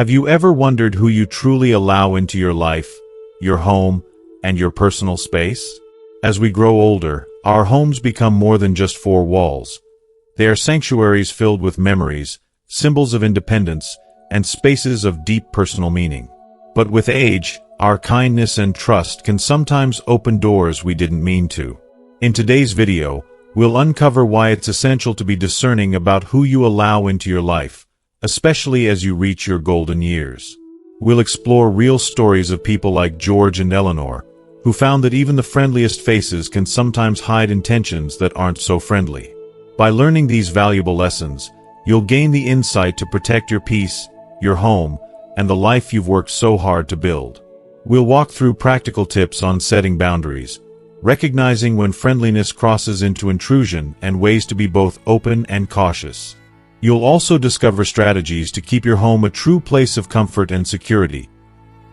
Have you ever wondered who you truly allow into your life, your home, and your personal space? As we grow older, our homes become more than just four walls. They are sanctuaries filled with memories, symbols of independence, and spaces of deep personal meaning. But with age, our kindness and trust can sometimes open doors we didn't mean to. In today's video, we'll uncover why it's essential to be discerning about who you allow into your life, especially as you reach your golden years. We'll explore real stories of people like George and Eleanor, who found that even the friendliest faces can sometimes hide intentions that aren't so friendly. By learning these valuable lessons, you'll gain the insight to protect your peace, your home, and the life you've worked so hard to build. We'll walk through practical tips on setting boundaries, recognizing when friendliness crosses into intrusion, and ways to be both open and cautious. You'll also discover strategies to keep your home a true place of comfort and security,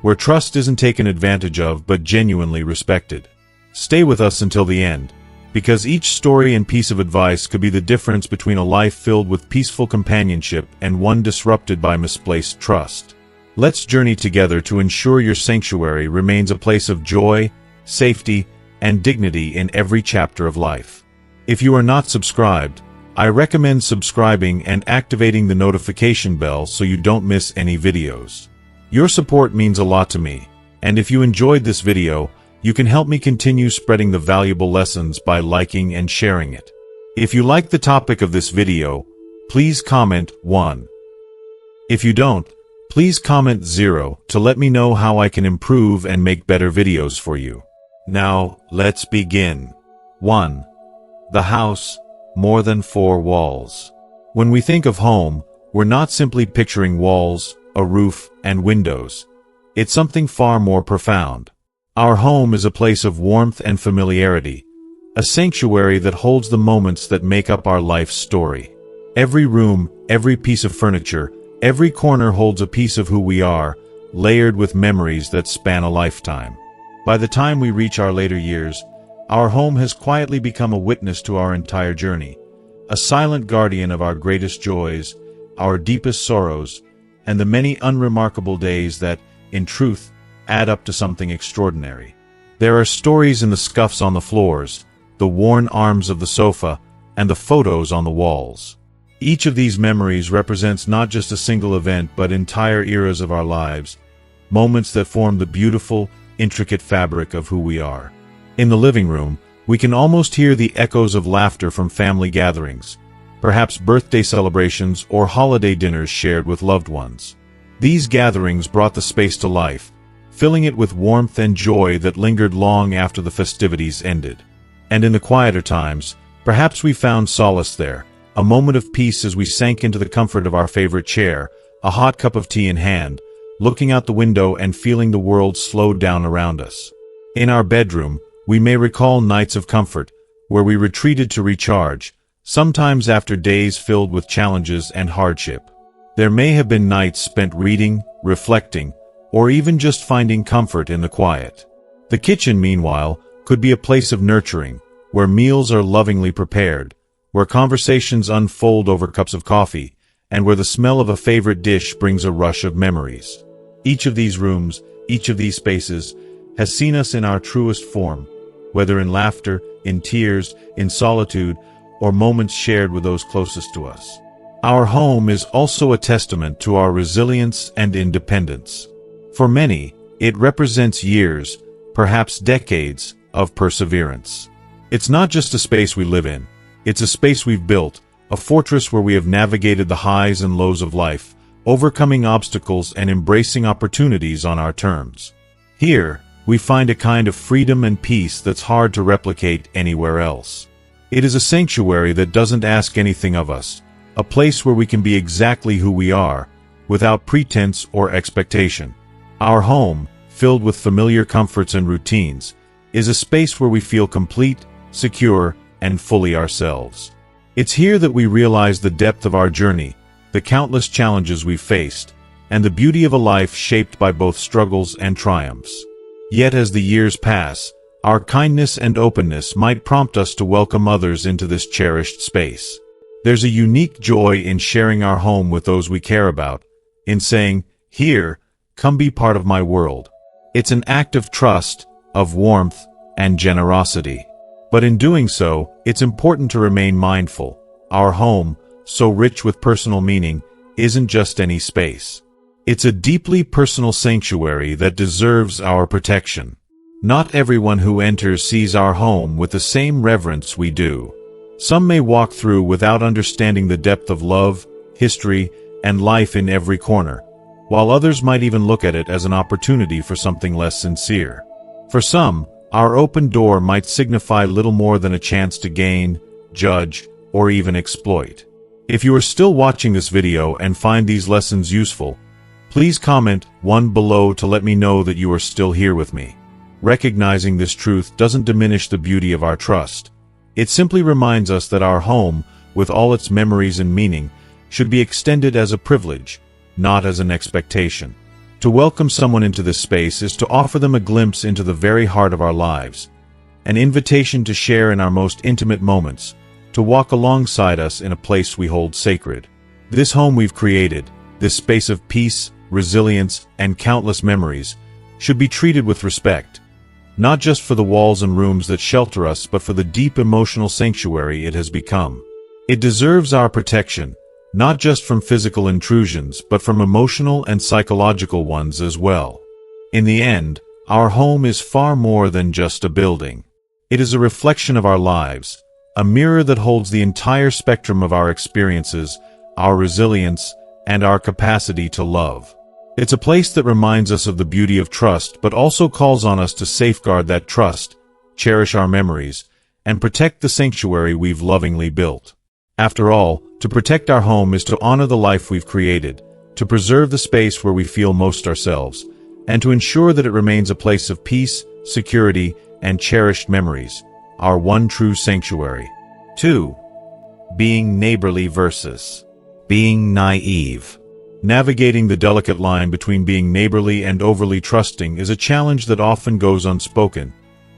where trust isn't taken advantage of but genuinely respected. Stay with us until the end, because each story and piece of advice could be the difference between a life filled with peaceful companionship and one disrupted by misplaced trust. Let's journey together to ensure your sanctuary remains a place of joy, safety, and dignity in every chapter of life. If you are not subscribed, I recommend subscribing and activating the notification bell so you don't miss any videos. Your support means a lot to me, and if you enjoyed this video, you can help me continue spreading the valuable lessons by liking and sharing it. If you like the topic of this video, please comment 1. If you don't, please comment 0 to let me know how I can improve and make better videos for you. Now, let's begin. 1. The house, more than four walls. When we think of home, we're not simply picturing walls, a roof, and windows. It's something far more profound. Our home is a place of warmth and familiarity, a sanctuary that holds the moments that make up our life's story. Every room, every piece of furniture, every corner holds a piece of who we are, layered with memories that span a lifetime. By the time we reach our later years, our home has quietly become a witness to our entire journey, a silent guardian of our greatest joys, our deepest sorrows, and the many unremarkable days that, in truth, add up to something extraordinary. There are stories in the scuffs on the floors, the worn arms of the sofa, and the photos on the walls. Each of these memories represents not just a single event but entire eras of our lives, moments that form the beautiful, intricate fabric of who we are. In the living room, we can almost hear the echoes of laughter from family gatherings, perhaps birthday celebrations or holiday dinners shared with loved ones. These gatherings brought the space to life, filling it with warmth and joy that lingered long after the festivities ended. And in the quieter times, perhaps we found solace there, a moment of peace as we sank into the comfort of our favorite chair, a hot cup of tea in hand, looking out the window and feeling the world slow down around us. In our bedroom, we may recall nights of comfort, where we retreated to recharge, sometimes after days filled with challenges and hardship. There may have been nights spent reading, reflecting, or even just finding comfort in the quiet. The kitchen, meanwhile, could be a place of nurturing, where meals are lovingly prepared, where conversations unfold over cups of coffee, and where the smell of a favorite dish brings a rush of memories. Each of these rooms, each of these spaces, has seen us in our truest form, whether in laughter, in tears, in solitude, or moments shared with those closest to us. Our home is also a testament to our resilience and independence. For many, it represents years, perhaps decades, of perseverance. It's not just a space we live in, it's a space we've built, a fortress where we have navigated the highs and lows of life, overcoming obstacles and embracing opportunities on our terms. Here, we find a kind of freedom and peace that's hard to replicate anywhere else. It is a sanctuary that doesn't ask anything of us, a place where we can be exactly who we are, without pretense or expectation. Our home, filled with familiar comforts and routines, is a space where we feel complete, secure, and fully ourselves. It's here that we realize the depth of our journey, the countless challenges we've faced, and the beauty of a life shaped by both struggles and triumphs. Yet as the years pass, our kindness and openness might prompt us to welcome others into this cherished space. There's a unique joy in sharing our home with those we care about, in saying, Here, come be part of my world. It's an act of trust, of warmth, and generosity. But in doing so, it's important to remain mindful. Our home, so rich with personal meaning, isn't just any space. It's a deeply personal sanctuary that deserves our protection. Not everyone who enters sees our home with the same reverence we do. Some may walk through without understanding the depth of love, history, and life in every corner, while others might even look at it as an opportunity for something less sincere. For some, our open door might signify little more than a chance to gain, judge, or even exploit. If you are still watching this video and find these lessons useful, please comment 1 below to let me know that you are still here with me. Recognizing this truth doesn't diminish the beauty of our trust. It simply reminds us that our home, with all its memories and meaning, should be extended as a privilege, not as an expectation. To welcome someone into this space is to offer them a glimpse into the very heart of our lives, an invitation to share in our most intimate moments, to walk alongside us in a place we hold sacred. This home we've created, this space of peace, resilience, and countless memories, should be treated with respect, not just for the walls and rooms that shelter us, but for the deep emotional sanctuary it has become. It deserves our protection, not just from physical intrusions, but from emotional and psychological ones as well. In the end, our home is far more than just a building. It is a reflection of our lives, a mirror that holds the entire spectrum of our experiences, our resilience, and our capacity to love. It's a place that reminds us of the beauty of trust, but also calls on us to safeguard that trust, cherish our memories, and protect the sanctuary we've lovingly built. After all, to protect our home is to honor the life we've created, to preserve the space where we feel most ourselves, and to ensure that it remains a place of peace, security, and cherished memories, our one true sanctuary. 2. Being neighborly versus being naive. Navigating the delicate line between being neighborly and overly trusting is a challenge that often goes unspoken,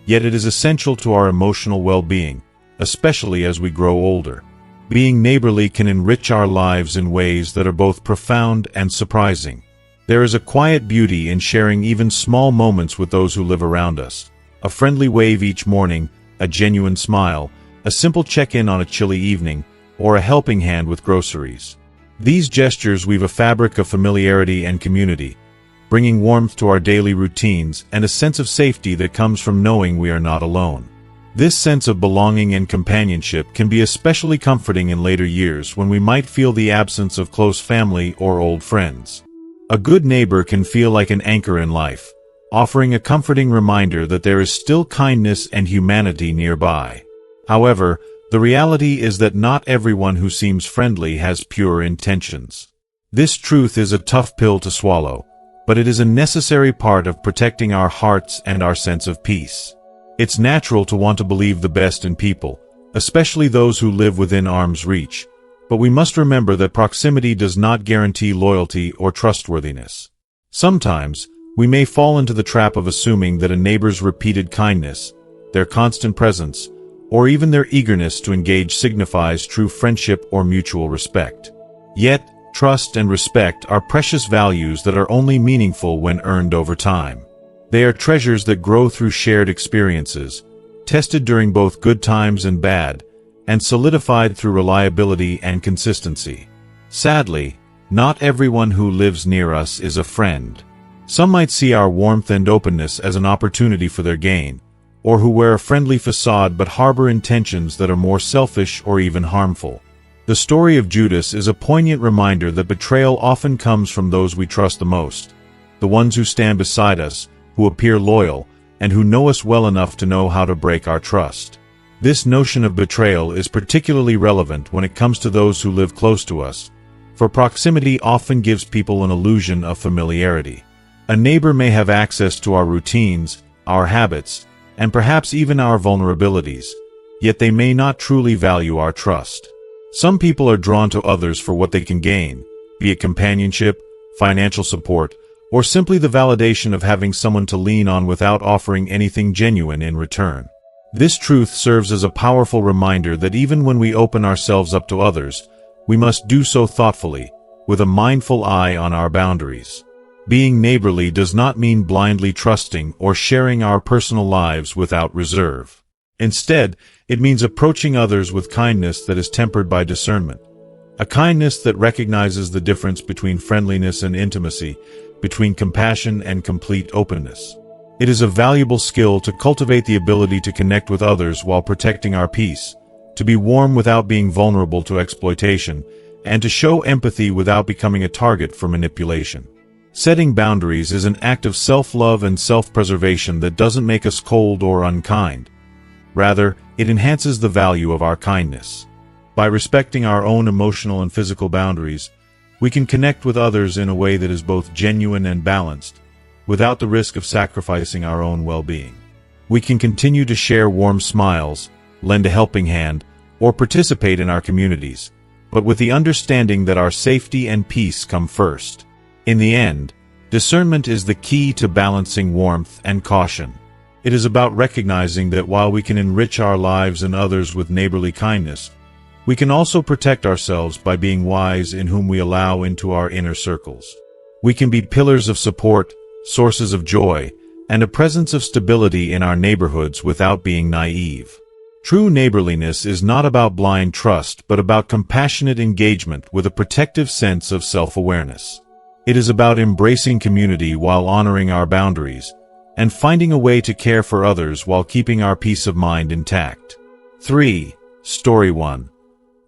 yet it is essential to our emotional well-being, especially as we grow older. Being neighborly can enrich our lives in ways that are both profound and surprising. There is a quiet beauty in sharing even small moments with those who live around us. A friendly wave each morning, a genuine smile, a simple check-in on a chilly evening, or a helping hand with groceries. These gestures weave a fabric of familiarity and community, bringing warmth to our daily routines and a sense of safety that comes from knowing we are not alone. This sense of belonging and companionship can be especially comforting in later years when we might feel the absence of close family or old friends. A good neighbor can feel like an anchor in life, offering a comforting reminder that there is still kindness and humanity nearby. However, the reality is that not everyone who seems friendly has pure intentions. This truth is a tough pill to swallow, but it is a necessary part of protecting our hearts and our sense of peace. It's natural to want to believe the best in people, especially those who live within arm's reach, but we must remember that proximity does not guarantee loyalty or trustworthiness. Sometimes, we may fall into the trap of assuming that a neighbor's repeated kindness, their constant presence, or even their eagerness to engage signifies true friendship or mutual respect. Yet, trust and respect are precious values that are only meaningful when earned over time. They are treasures that grow through shared experiences, tested during both good times and bad, and solidified through reliability and consistency. Sadly, not everyone who lives near us is a friend. Some might see our warmth and openness as an opportunity for their gain, or who wear a friendly facade but harbor intentions that are more selfish or even harmful. The story of Judas is a poignant reminder that betrayal often comes from those we trust the most, the ones who stand beside us, who appear loyal, and who know us well enough to know how to break our trust. This notion of betrayal is particularly relevant when it comes to those who live close to us, for proximity often gives people an illusion of familiarity. A neighbor may have access to our routines, our habits, and perhaps even our vulnerabilities, yet they may not truly value our trust. Some people are drawn to others for what they can gain, be it companionship, financial support, or simply the validation of having someone to lean on without offering anything genuine in return. This truth serves as a powerful reminder that even when we open ourselves up to others, we must do so thoughtfully, with a mindful eye on our boundaries. Being neighborly does not mean blindly trusting or sharing our personal lives without reserve. Instead, it means approaching others with kindness that is tempered by discernment. A kindness that recognizes the difference between friendliness and intimacy, between compassion and complete openness. It is a valuable skill to cultivate the ability to connect with others while protecting our peace, to be warm without being vulnerable to exploitation, and to show empathy without becoming a target for manipulation. Setting boundaries is an act of self-love and self-preservation that doesn't make us cold or unkind. Rather, it enhances the value of our kindness. By respecting our own emotional and physical boundaries, we can connect with others in a way that is both genuine and balanced, without the risk of sacrificing our own well-being. We can continue to share warm smiles, lend a helping hand, or participate in our communities, but with the understanding that our safety and peace come first. In the end, discernment is the key to balancing warmth and caution. It is about recognizing that while we can enrich our lives and others with neighborly kindness, we can also protect ourselves by being wise in whom we allow into our inner circles. We can be pillars of support, sources of joy, and a presence of stability in our neighborhoods without being naive. True neighborliness is not about blind trust but about compassionate engagement with a protective sense of self-awareness. It is about embracing community while honoring our boundaries, and finding a way to care for others while keeping our peace of mind intact. 3. Story 1.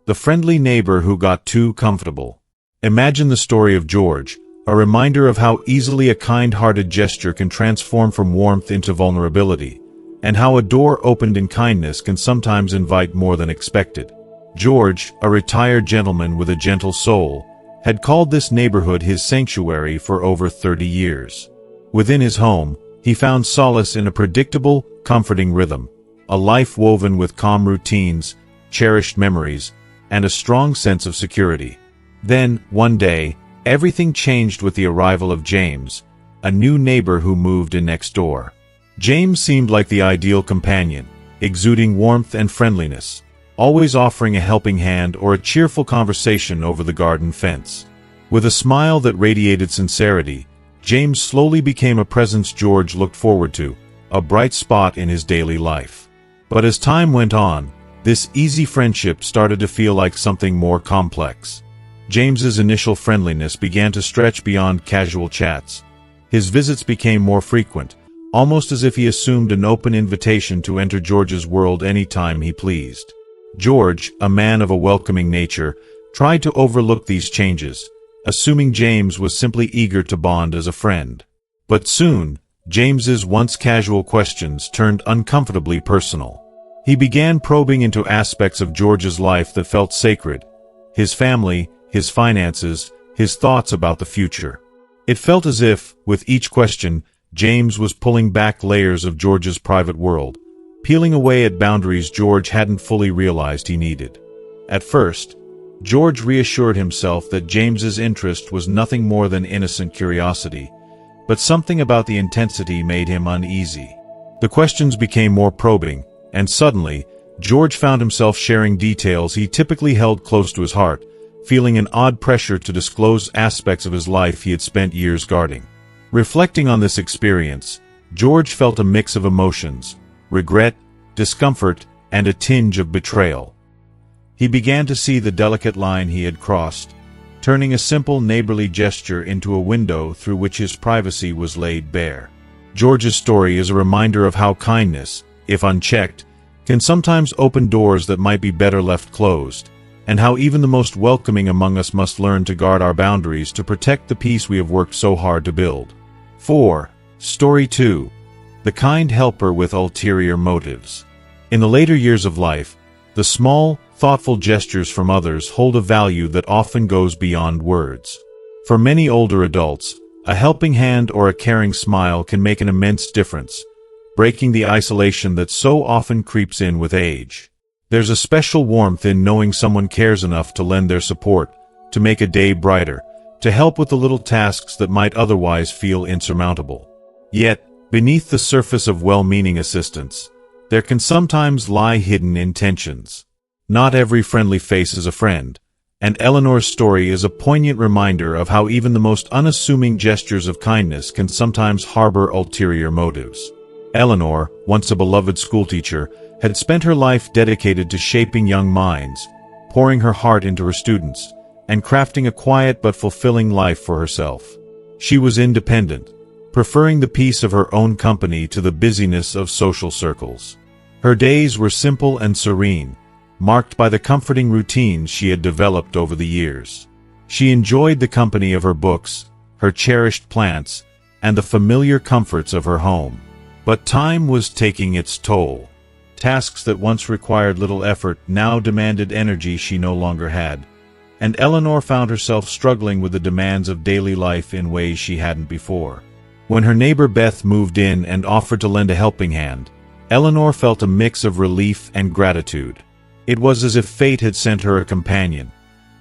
The friendly neighbor who got too comfortable. Imagine the story of George, a reminder of how easily a kind-hearted gesture can transform from warmth into vulnerability, and how a door opened in kindness can sometimes invite more than expected. George, a retired gentleman with a gentle soul, had called this neighborhood his sanctuary for over 30 years. Within his home, he found solace in a predictable, comforting rhythm, a life woven with calm routines, cherished memories, and a strong sense of security. Then, one day, everything changed with the arrival of James, a new neighbor who moved in next door. James seemed like the ideal companion, exuding warmth and friendliness, always offering a helping hand or a cheerful conversation over the garden fence. With a smile that radiated sincerity, James slowly became a presence George looked forward to, a bright spot in his daily life. But as time went on, this easy friendship started to feel like something more complex. James's initial friendliness began to stretch beyond casual chats. His visits became more frequent, almost as if he assumed an open invitation to enter George's world any time he pleased. George, a man of a welcoming nature, tried to overlook these changes, assuming James was simply eager to bond as a friend. But soon, James's once casual questions turned uncomfortably personal. He began probing into aspects of George's life that felt sacred: his family, his finances, his thoughts about the future. It felt as if, with each question, James was pulling back layers of George's private world, peeling away at boundaries George hadn't fully realized he needed. At first, George reassured himself that James's interest was nothing more than innocent curiosity, but something about the intensity made him uneasy. The questions became more probing, and suddenly, George found himself sharing details he typically held close to his heart, feeling an odd pressure to disclose aspects of his life he had spent years guarding. Reflecting on this experience, George felt a mix of emotions: regret, discomfort, and a tinge of betrayal. He began to see the delicate line he had crossed, turning a simple neighborly gesture into a window through which his privacy was laid bare. George's story is a reminder of how kindness, if unchecked, can sometimes open doors that might be better left closed, and how even the most welcoming among us must learn to guard our boundaries to protect the peace we have worked so hard to build. 4. Story 2. The kind helper with ulterior motives. In the later years of life, the small, thoughtful gestures from others hold a value that often goes beyond words. For many older adults, a helping hand or a caring smile can make an immense difference, breaking the isolation that so often creeps in with age. There's a special warmth in knowing someone cares enough to lend their support, to make a day brighter, to help with the little tasks that might otherwise feel insurmountable. Yet, beneath the surface of well-meaning assistance, there can sometimes lie hidden intentions. Not every friendly face is a friend, And Eleanor's story is a poignant reminder of how even the most unassuming gestures of kindness can sometimes harbor ulterior motives. Eleanor, once a beloved schoolteacher, had spent her life dedicated to shaping young minds, pouring her heart into her students, and crafting a quiet but fulfilling life for herself. She was independent, preferring the peace of her own company to the busyness of social circles. Her days were simple and serene, marked by the comforting routines she had developed over the years. She enjoyed the company of her books, her cherished plants, and the familiar comforts of her home. But time was taking its toll. Tasks that once required little effort now demanded energy she no longer had, and Eleanor found herself struggling with the demands of daily life in ways she hadn't before. When her neighbor Beth moved in and offered to lend a helping hand, Eleanor felt a mix of relief and gratitude. It was as if fate had sent her a companion,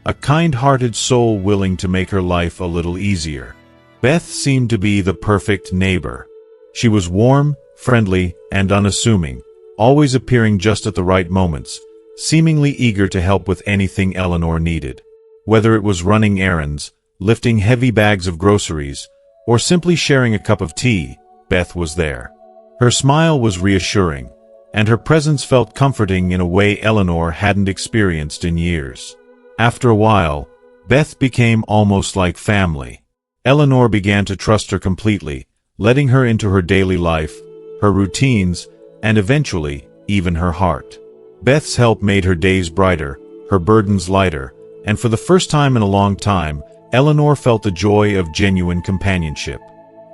a kind-hearted soul willing to make her life a little easier. Beth seemed to be the perfect neighbor. She was warm, friendly, and unassuming, always appearing just at the right moments, seemingly eager to help with anything Eleanor needed. Whether it was running errands, lifting heavy bags of groceries, or simply sharing a cup of tea, Beth was there. Her smile was reassuring, and her presence felt comforting in a way Eleanor hadn't experienced in years. After a while, Beth became almost like family. Eleanor began to trust her completely, letting her into her daily life, her routines, and eventually, even her heart. Beth's help made her days brighter, her burdens lighter, and for the first time in a long time, Eleanor felt the joy of genuine companionship.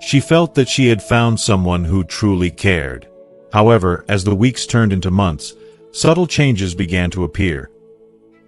She felt that she had found someone who truly cared. However, as the weeks turned into months, subtle changes began to appear.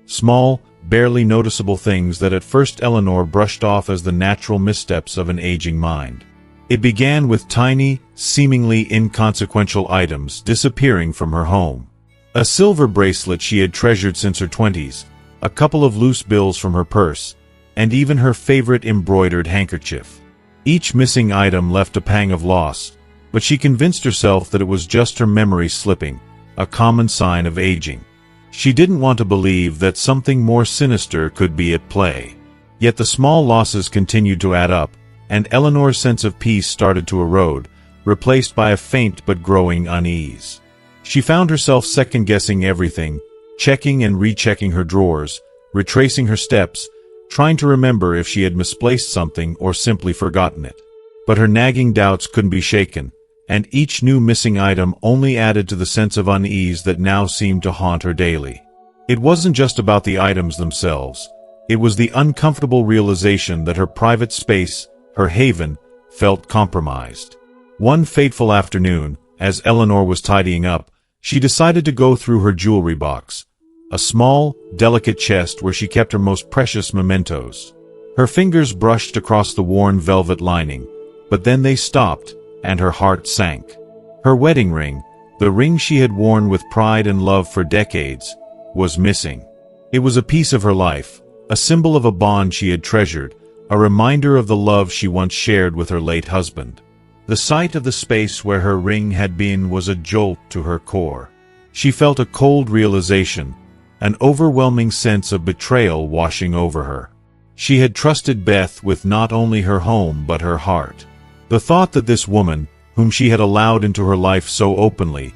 Small, barely noticeable things that at first Eleanor brushed off as the natural missteps of an aging mind. It began with tiny, seemingly inconsequential items disappearing from her home. A silver bracelet she had treasured since her 20s, a couple of loose bills from her purse, and even her favorite embroidered handkerchief. Each missing item left a pang of loss, but she convinced herself that it was just her memory slipping, a common sign of aging. She didn't want to believe that something more sinister could be at play. Yet the small losses continued to add up, and Eleanor's sense of peace started to erode, replaced by a faint but growing unease. She found herself second-guessing everything, checking and rechecking her drawers, retracing her steps, trying to remember if she had misplaced something or simply forgotten it. But her nagging doubts couldn't be shaken, and each new missing item only added to the sense of unease that now seemed to haunt her daily. It wasn't just about the items themselves. It was the uncomfortable realization that her private space, her haven, felt compromised. One fateful afternoon, as Eleanor was tidying up, she decided to go through her jewelry box, a small, delicate chest where she kept her most precious mementos. Her fingers brushed across the worn velvet lining, but then they stopped, and her heart sank. Her wedding ring, the ring she had worn with pride and love for decades, was missing. It was a piece of her life, a symbol of a bond she had treasured, a reminder of the love she once shared with her late husband. The sight of the space where her ring had been was a jolt to her core. She felt a cold realization, an overwhelming sense of betrayal washing over her. She had trusted Beth with not only her home but her heart. The thought that this woman, whom she had allowed into her life so openly,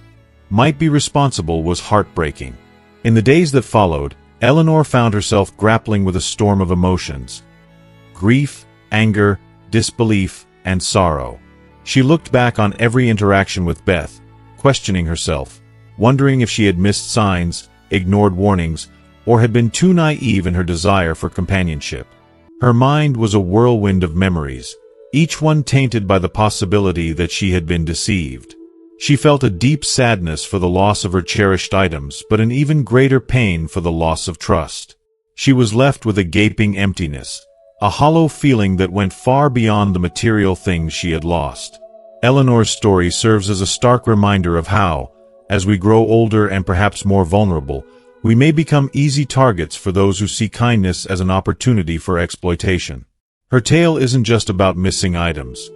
might be responsible was heartbreaking. In the days that followed, Eleanor found herself grappling with a storm of emotions: grief, anger, disbelief, and sorrow. She looked back on every interaction with Beth, questioning herself, wondering if she had missed signs, ignored warnings, or had been too naive in her desire for companionship. Her mind was a whirlwind of memories, each one tainted by the possibility that she had been deceived. She felt a deep sadness for the loss of her cherished items, but an even greater pain for the loss of trust. She was left with a gaping emptiness, a hollow feeling that went far beyond the material things she had lost. Eleanor's story serves as a stark reminder of how, as we grow older and perhaps more vulnerable, we may become easy targets for those who see kindness as an opportunity for exploitation. Her tale isn't just about missing items.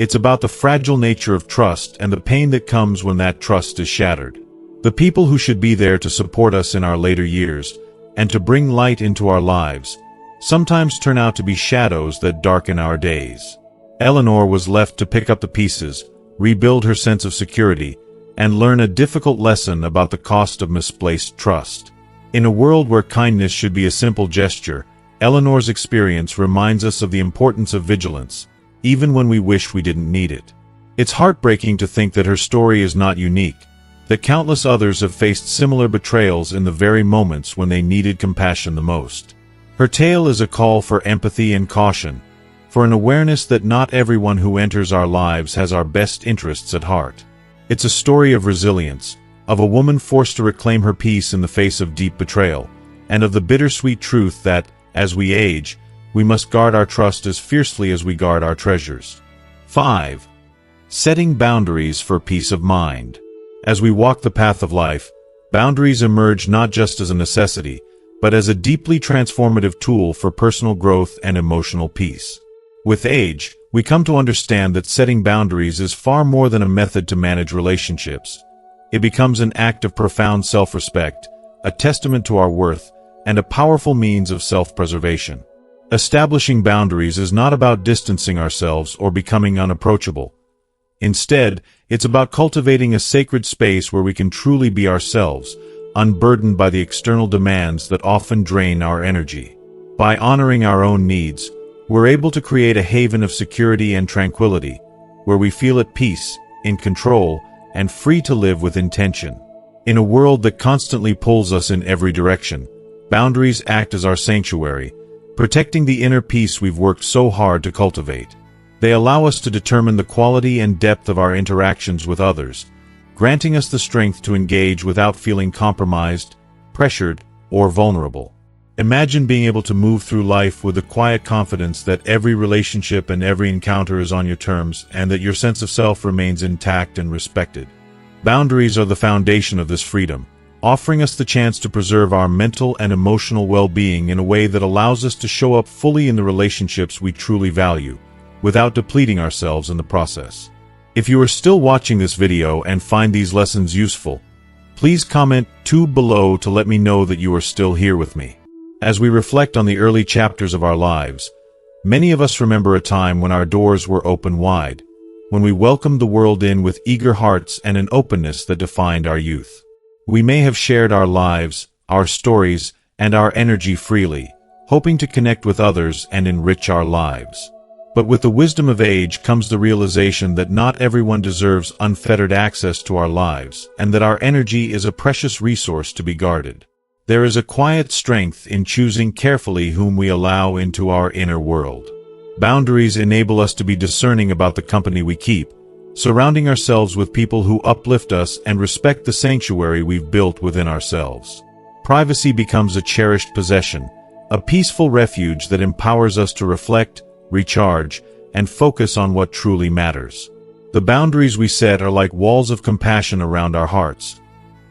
It's about the fragile nature of trust and the pain that comes when that trust is shattered. The people who should be there to support us in our later years, and to bring light into our lives, sometimes turn out to be shadows that darken our days. Eleanor was left to pick up the pieces, rebuild her sense of security, and learn a difficult lesson about the cost of misplaced trust. In a world where kindness should be a simple gesture, Eleanor's experience reminds us of the importance of vigilance, even when we wish we didn't need it. It's heartbreaking to think that her story is not unique, that countless others have faced similar betrayals in the very moments when they needed compassion the most. Her tale is a call for empathy and caution, for an awareness that not everyone who enters our lives has our best interests at heart. It's a story of resilience, of a woman forced to reclaim her peace in the face of deep betrayal, and of the bittersweet truth that, as we age, we must guard our trust as fiercely as we guard our treasures. 5. Setting boundaries for peace of mind. As we walk the path of life, boundaries emerge not just as a necessity, but as a deeply transformative tool for personal growth and emotional peace. With age, we come to understand that setting boundaries is far more than a method to manage relationships. It becomes an act of profound self-respect, a testament to our worth, and a powerful means of self-preservation. Establishing boundaries is not about distancing ourselves or becoming unapproachable. Instead, it's about cultivating a sacred space where we can truly be ourselves, unburdened by the external demands that often drain our energy. By honoring our own needs, we're able to create a haven of security and tranquility, where we feel at peace, in control, and free to live with intention. In a world that constantly pulls us in every direction, boundaries act as our sanctuary, protecting the inner peace we've worked so hard to cultivate. They allow us to determine the quality and depth of our interactions with others, granting us the strength to engage without feeling compromised, pressured, or vulnerable. Imagine being able to move through life with the quiet confidence that every relationship and every encounter is on your terms and that your sense of self remains intact and respected. Boundaries are the foundation of this freedom, offering us the chance to preserve our mental and emotional well-being in a way that allows us to show up fully in the relationships we truly value, without depleting ourselves in the process. If you are still watching this video and find these lessons useful, please comment 2 below to let me know that you are still here with me. As we reflect on the early chapters of our lives, many of us remember a time when our doors were open wide, when we welcomed the world in with eager hearts and an openness that defined our youth. We may have shared our lives, our stories, and our energy freely, hoping to connect with others and enrich our lives. But with the wisdom of age comes the realization that not everyone deserves unfettered access to our lives, and that our energy is a precious resource to be guarded. There is a quiet strength in choosing carefully whom we allow into our inner world. Boundaries enable us to be discerning about the company we keep, surrounding ourselves with people who uplift us and respect the sanctuary we've built within ourselves. Privacy becomes a cherished possession, a peaceful refuge that empowers us to reflect, recharge, and focus on what truly matters. The boundaries we set are like walls of compassion around our hearts,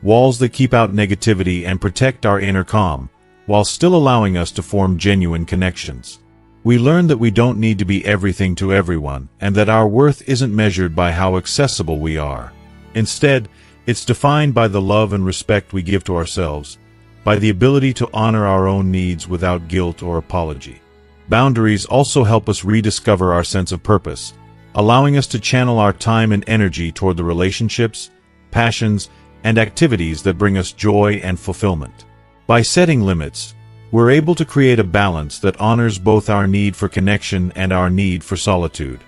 walls that keep out negativity and protect our inner calm, while still allowing us to form genuine connections. We learn that we don't need to be everything to everyone, and that our worth isn't measured by how accessible we are. Instead, it's defined by the love and respect we give to ourselves, by the ability to honor our own needs without guilt or apology. Boundaries also help us rediscover our sense of purpose, allowing us to channel our time and energy toward the relationships, passions, and activities that bring us joy and fulfillment. By setting limits, we're able to create a balance that honors both our need for connection and our need for solitude.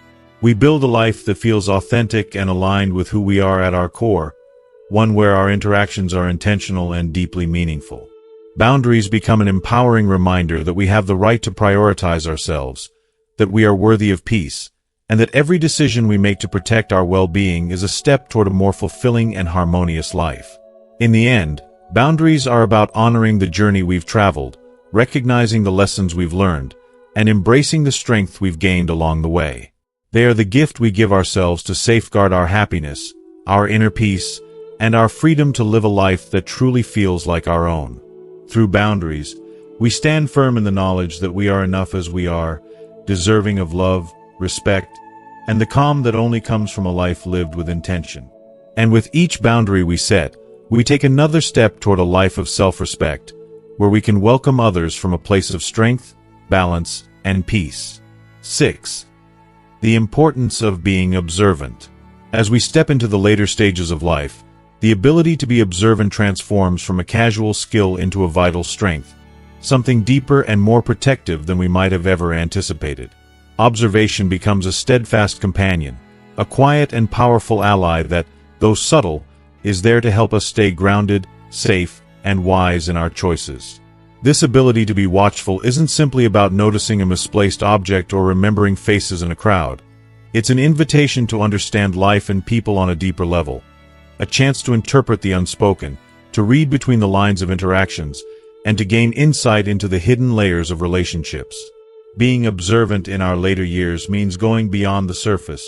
We build a life that feels authentic and aligned with who we are at our core, one where our interactions are intentional and deeply meaningful. Boundaries become an empowering reminder that we have the right to prioritize ourselves, that we are worthy of peace, and that every decision we make to protect our well-being is a step toward a more fulfilling and harmonious life. In the end, boundaries are about honoring the journey we've traveled, recognizing the lessons we've learned, and embracing the strength we've gained along the way. They are the gift we give ourselves to safeguard our happiness, our inner peace, and our freedom to live a life that truly feels like our own. Through boundaries, we stand firm in the knowledge that we are enough as we are, deserving of love, respect, and the calm that only comes from a life lived with intention. And with each boundary we set, we take another step toward a life of self-respect, where we can welcome others from a place of strength, balance, and peace. 6. The importance of being observant. As we step into the later stages of life, the ability to be observant transforms from a casual skill into a vital strength, something deeper and more protective than we might have ever anticipated. Observation becomes a steadfast companion, a quiet and powerful ally that, though subtle, is there to help us stay grounded, safe, and wise in our choices. This ability to be watchful isn't simply about noticing a misplaced object or remembering faces in a crowd. It's an invitation to understand life and people on a deeper level, a chance to interpret the unspoken, to read between the lines of interactions, and to gain insight into the hidden layers of relationships. Being observant in our later years means going beyond the surface,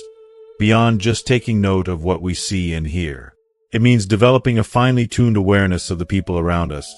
beyond just taking note of what we see and hear. It means developing a finely tuned awareness of the people around us,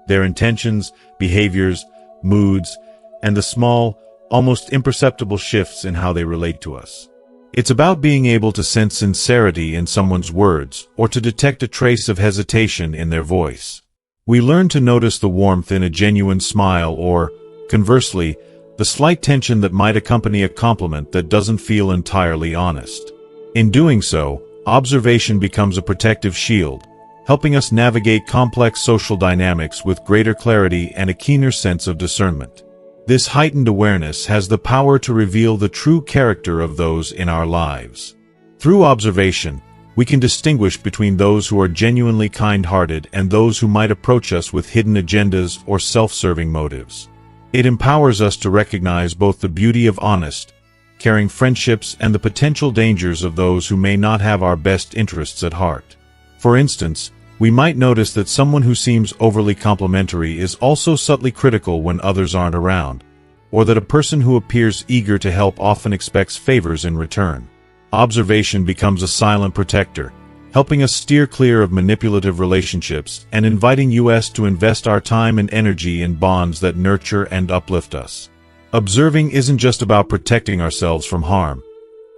their intentions, behaviors, moods, and the small, almost imperceptible shifts in how they relate to us. It's about being able to sense sincerity in someone's words or to detect a trace of hesitation in their voice. We learn to notice the warmth in a genuine smile or, conversely, the slight tension that might accompany a compliment that doesn't feel entirely honest. In doing so, observation becomes a protective shield, helping us navigate complex social dynamics with greater clarity and a keener sense of discernment. This heightened awareness has the power to reveal the true character of those in our lives. Through observation, we can distinguish between those who are genuinely kind-hearted and those who might approach us with hidden agendas or self-serving motives. It empowers us to recognize both the beauty of honest, caring friendships and the potential dangers of those who may not have our best interests at heart. For instance, we might notice that someone who seems overly complimentary is also subtly critical when others aren't around, or that a person who appears eager to help often expects favors in return. Observation becomes a silent protector, helping us steer clear of manipulative relationships and inviting us to invest our time and energy in bonds that nurture and uplift us. Observing isn't just about protecting ourselves from harm.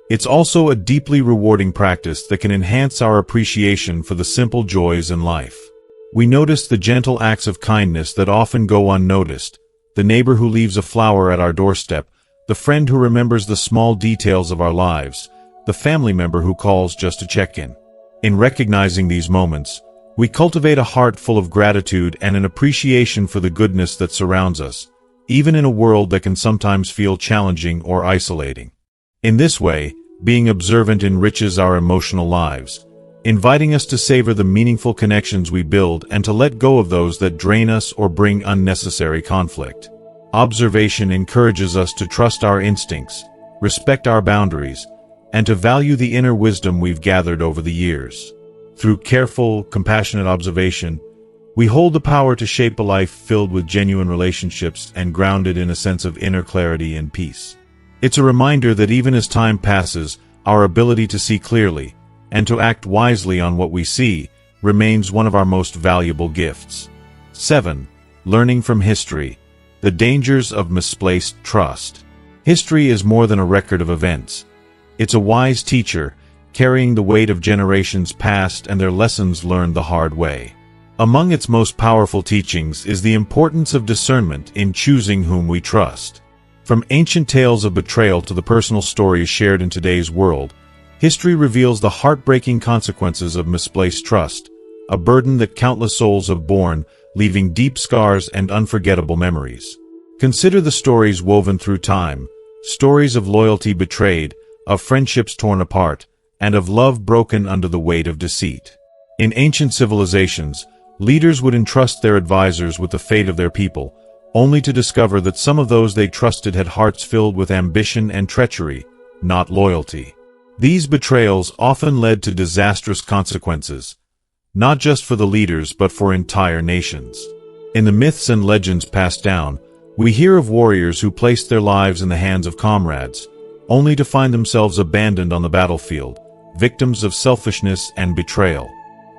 It's also a deeply rewarding practice that can enhance our appreciation for the simple joys in life. We notice the gentle acts of kindness that often go unnoticed, the neighbor who leaves a flower at our doorstep, the friend who remembers the small details of our lives, the family member who calls just to check in. In recognizing these moments, we cultivate a heart full of gratitude and an appreciation for the goodness that surrounds us, even in a world that can sometimes feel challenging or isolating. In this way, being observant enriches our emotional lives, inviting us to savor the meaningful connections we build and to let go of those that drain us or bring unnecessary conflict. Observation encourages us to trust our instincts, respect our boundaries, and to value the inner wisdom we've gathered over the years. Through careful, compassionate observation, we hold the power to shape a life filled with genuine relationships and grounded in a sense of inner clarity and peace. It's a reminder that even as time passes, our ability to see clearly and to act wisely on what we see remains one of our most valuable gifts. 7. Learning from history. The dangers of misplaced trust. History is more than a record of events. It's a wise teacher, carrying the weight of generations past and their lessons learned the hard way. Among its most powerful teachings is the importance of discernment in choosing whom we trust. From ancient tales of betrayal to the personal stories shared in today's world, history reveals the heartbreaking consequences of misplaced trust, a burden that countless souls have borne, leaving deep scars and unforgettable memories. Consider the stories woven through time, stories of loyalty betrayed, of friendships torn apart, and of love broken under the weight of deceit. In ancient civilizations, leaders would entrust their advisors with the fate of their people, only to discover that some of those they trusted had hearts filled with ambition and treachery, not loyalty. These betrayals often led to disastrous consequences, not just for the leaders but for entire nations. In the myths and legends passed down, we hear of warriors who placed their lives in the hands of comrades, only to find themselves abandoned on the battlefield, victims of selfishness and betrayal.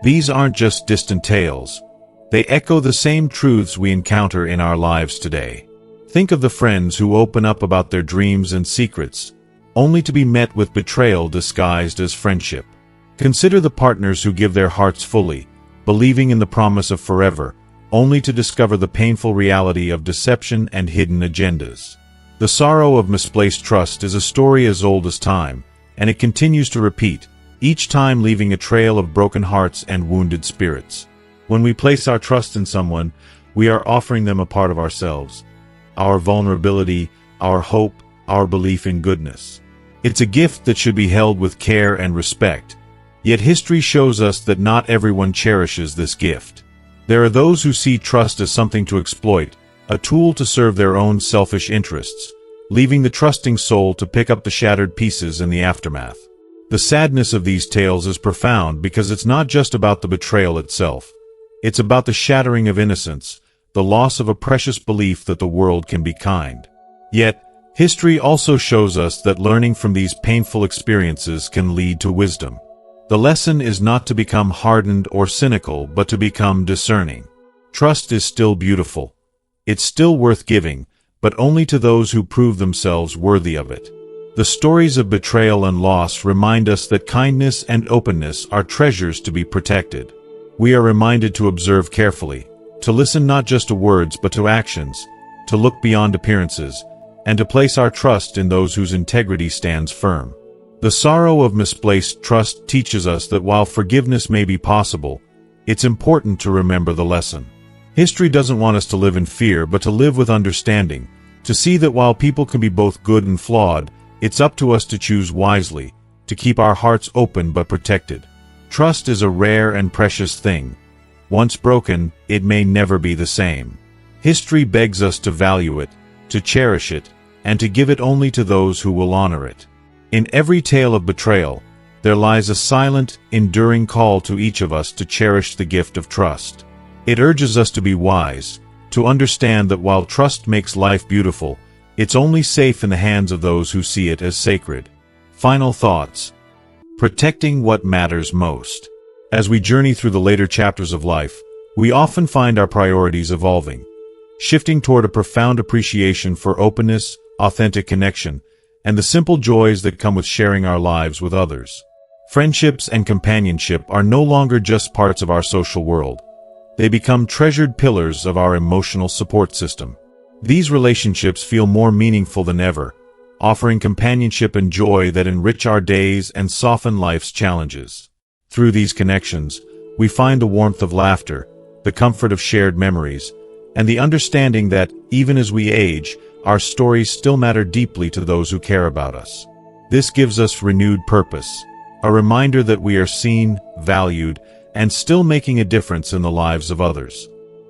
These aren't just distant tales. They echo the same truths we encounter in our lives today. Think of the friends who open up about their dreams and secrets, only to be met with betrayal disguised as friendship. Consider the partners who give their hearts fully, believing in the promise of forever, only to discover the painful reality of deception and hidden agendas. The sorrow of misplaced trust is a story as old as time, and it continues to repeat, each time leaving a trail of broken hearts and wounded spirits. When we place our trust in someone, we are offering them a part of ourselves, our vulnerability, our hope, our belief in goodness. It's a gift that should be held with care and respect, yet history shows us that not everyone cherishes this gift. There are those who see trust as something to exploit, a tool to serve their own selfish interests, leaving the trusting soul to pick up the shattered pieces in the aftermath. The sadness of these tales is profound because it's not just about the betrayal itself. It's about the shattering of innocence, the loss of a precious belief that the world can be kind. Yet, history also shows us that learning from these painful experiences can lead to wisdom. The lesson is not to become hardened or cynical, but to become discerning. Trust is still beautiful. It's still worth giving, but only to those who prove themselves worthy of it. The stories of betrayal and loss remind us that kindness and openness are treasures to be protected. We are reminded to observe carefully, to listen not just to words but to actions, to look beyond appearances, and to place our trust in those whose integrity stands firm. The sorrow of misplaced trust teaches us that while forgiveness may be possible, it's important to remember the lesson. History doesn't want us to live in fear but to live with understanding, to see that while people can be both good and flawed, it's up to us to choose wisely, to keep our hearts open but protected. Trust is a rare and precious thing. Once broken, it may never be the same. History begs us to value it, to cherish it, and to give it only to those who will honor it. In every tale of betrayal, there lies a silent, enduring call to each of us to cherish the gift of trust. It urges us to be wise, to understand that while trust makes life beautiful, it's only safe in the hands of those who see it as sacred. Final thoughts. Protecting what matters most. As we journey through the later chapters of life, we often find our priorities evolving, shifting toward a profound appreciation for openness, authentic connection, and the simple joys that come with sharing our lives with others. Friendships and companionship are no longer just parts of our social world. They become treasured pillars of our emotional support system. These relationships feel more meaningful than ever, offering companionship and joy that enrich our days and soften life's challenges. Through these connections, we find the warmth of laughter, the comfort of shared memories, and the understanding that, even as we age, our stories still matter deeply to those who care about us. This gives us renewed purpose, a reminder that we are seen, valued, and still making a difference in the lives of others.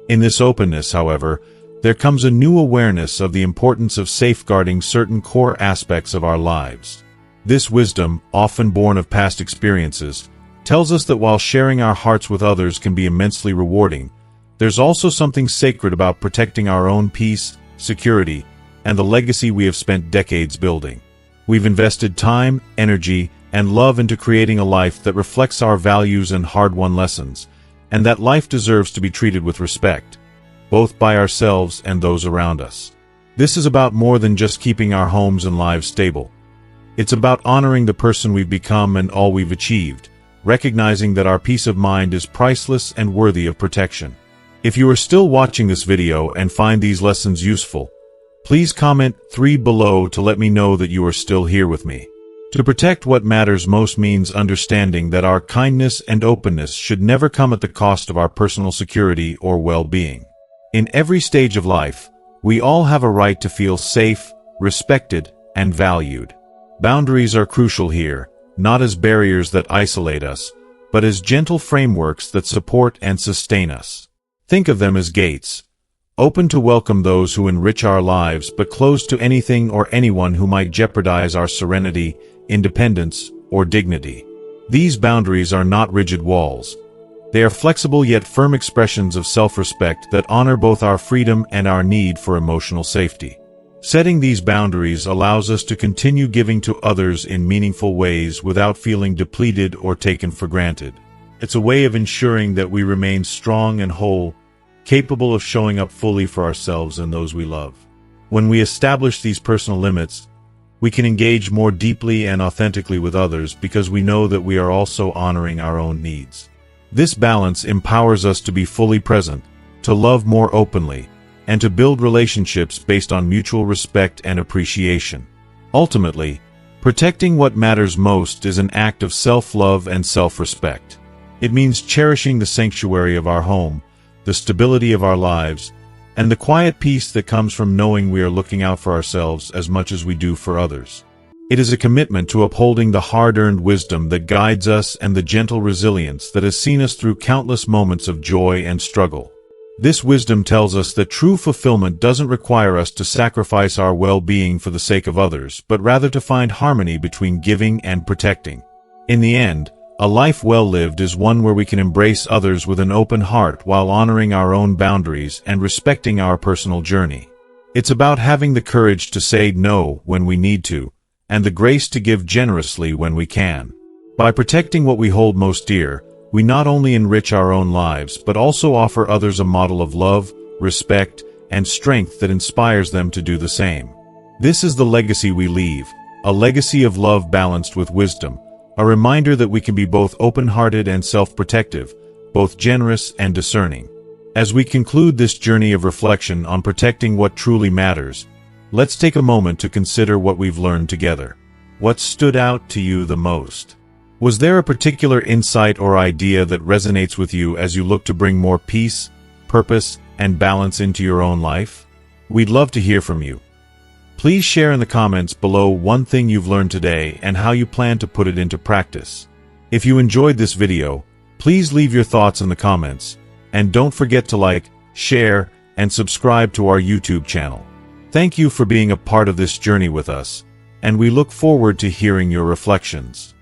In this openness, however, there comes a new awareness of the importance of safeguarding certain core aspects of our lives. This wisdom, often born of past experiences, tells us that while sharing our hearts with others can be immensely rewarding, there's also something sacred about protecting our own peace, security, and the legacy we have spent decades building. We've invested time, energy, and love into creating a life that reflects our values and hard-won lessons, and that life deserves to be treated with respect, both by ourselves and those around us. This is about more than just keeping our homes and lives stable. It's about honoring the person we've become and all we've achieved, recognizing that our peace of mind is priceless and worthy of protection. If you are still watching this video and find these lessons useful, please comment 3 below to let me know that you are still here with me. To protect what matters most means understanding that our kindness and openness should never come at the cost of our personal security or well-being. In every stage of life, we all have a right to feel safe, respected, and valued. Boundaries are crucial here, not as barriers that isolate us, but as gentle frameworks that support and sustain us. Think of them as gates, open to welcome those who enrich our lives but closed to anything or anyone who might jeopardize our serenity, independence, or dignity. These boundaries are not rigid walls. They are flexible yet firm expressions of self-respect that honor both our freedom and our need for emotional safety. Setting these boundaries allows us to continue giving to others in meaningful ways without feeling depleted or taken for granted. It's a way of ensuring that we remain strong and whole, capable of showing up fully for ourselves and those we love. When we establish these personal limits, we can engage more deeply and authentically with others because we know that we are also honoring our own needs. This balance empowers us to be fully present, to love more openly, and to build relationships based on mutual respect and appreciation. Ultimately, protecting what matters most is an act of self-love and self-respect. It means cherishing the sanctuary of our home, the stability of our lives, and the quiet peace that comes from knowing we are looking out for ourselves as much as we do for others. It is a commitment to upholding the hard-earned wisdom that guides us and the gentle resilience that has seen us through countless moments of joy and struggle. This wisdom tells us that true fulfillment doesn't require us to sacrifice our well-being for the sake of others, but rather to find harmony between giving and protecting. In the end, a life well lived is one where we can embrace others with an open heart while honoring our own boundaries and respecting our personal journey. It's about having the courage to say no when we need to, and the grace to give generously when we can. By protecting what we hold most dear, we not only enrich our own lives but also offer others a model of love, respect, and strength that inspires them to do the same. This is the legacy we leave, a legacy of love balanced with wisdom, a reminder that we can be both open-hearted and self-protective, both generous and discerning. As we conclude this journey of reflection on protecting what truly matters, let's take a moment to consider what we've learned together. What stood out to you the most? Was there a particular insight or idea that resonates with you as you look to bring more peace, purpose, and balance into your own life? We'd love to hear from you. Please share in the comments below one thing you've learned today and how you plan to put it into practice. If you enjoyed this video, please leave your thoughts in the comments, and don't forget to like, share, and subscribe to our YouTube channel. Thank you for being a part of this journey with us, and we look forward to hearing your reflections.